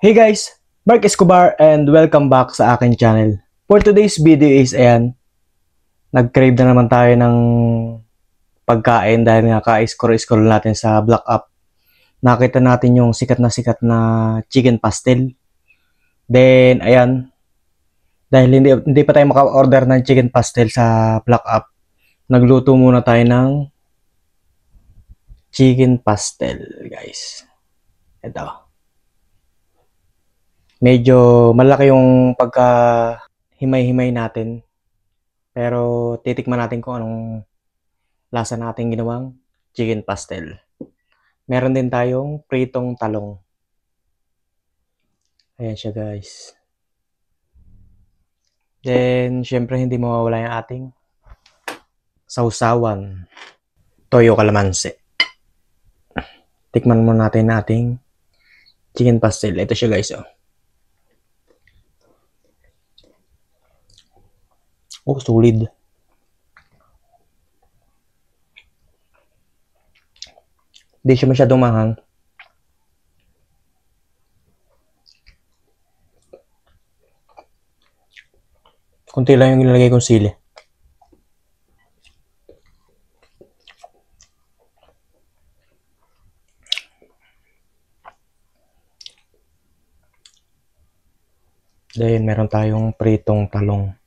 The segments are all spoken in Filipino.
Hey guys, Mark Escobar and welcome back sa akin channel. For today's video is nag-crave na naman tayo ng pagkain dahil nga ka-scroll natin sa Black App. Nakita natin yung sikat na chicken pastel. Then dahil hindi pa tayo maka-order ng chicken pastel sa Black App, nagluto muna tayo ng chicken pastel, guys. Ito. Medyo malaki yung pagka-himay-himay natin. Pero titikman natin kung anong lasa natin ginawang chicken pastel. Meron din tayong pritong talong. Ayan siya, guys. Then, syempre hindi mawawala yung ating sausawan. Toyo kalamansi. Tikman muna natin ating chicken pastel. Ito siya, guys. Oh, solid. Hindi siya masyadong mahang. Kunti lang yung nilalagay kong sili. Then, meron tayong pritong talong.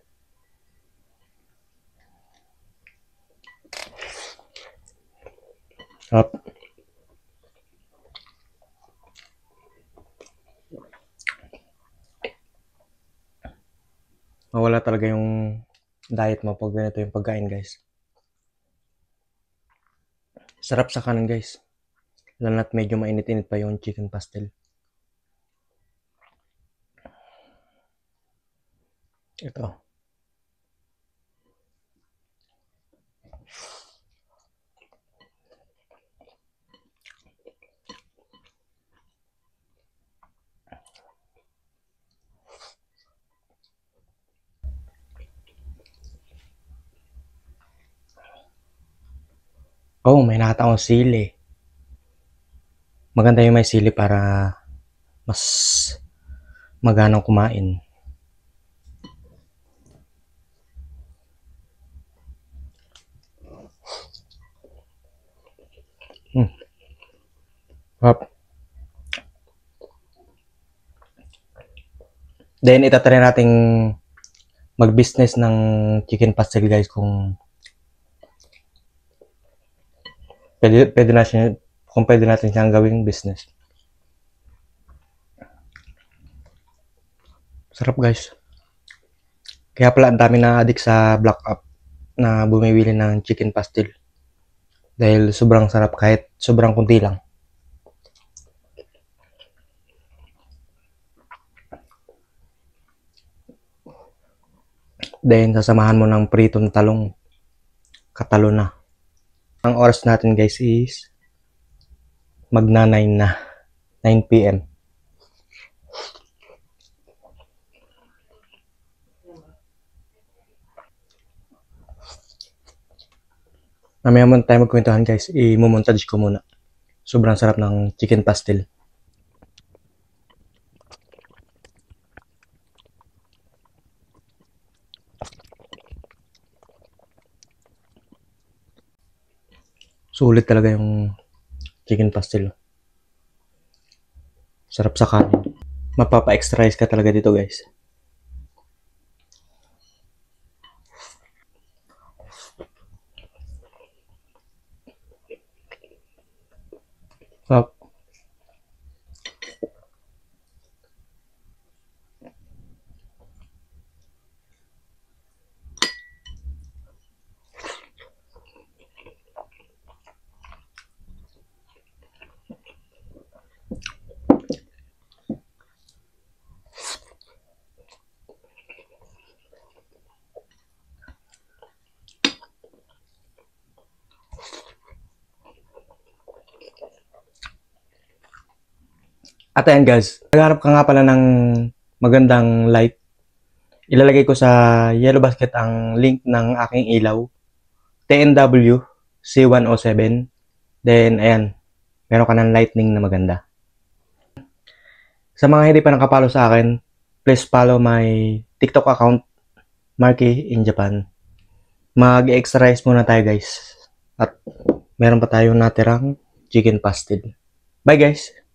Up. Mawala talaga yung diet mo pag ganito yung pagkain, guys. Sarap sa kanan, guys. Lalo na't medyo mainit-init pa yung chicken pastel. Ito. Oh, may nakita akong sili. Maganda yung may sili para mas maganang kumain. Up. Then, itatry nating mag-business ng chicken pastel, guys, kung pwede natin siyang gawing business. Sarap, guys. Kaya pala ang dami na addict sa Black App na bumibili ng chicken pastel. Dahil sobrang sarap kahit sobrang kunti lang. Then, sasamahan mo ng pritong talong. Katalo na. Ang oras natin, guys, is magna 9 na. 9 PM. Mamaya muna tayo magkwentuhan, guys. I-montage ko muna. Sobrang sarap ng chicken pastel. Sulit talaga yung chicken pastel. Sarap sa kanin. Mapapa-extra rice ka talaga dito, guys. Sarap. At ayan, guys, naghanap ka nga pala ng magandang light. Ilalagay ko sa yellow basket ang link ng aking ilaw. TNW C107. Then, ayan, meron ka ng lightning na maganda. Sa mga hindi pa nakapalo sa akin, please follow my TikTok account, Marky in Japan. Mag-extra rice muna tayo guys. At meron pa tayong natirang chicken pasted. Bye guys!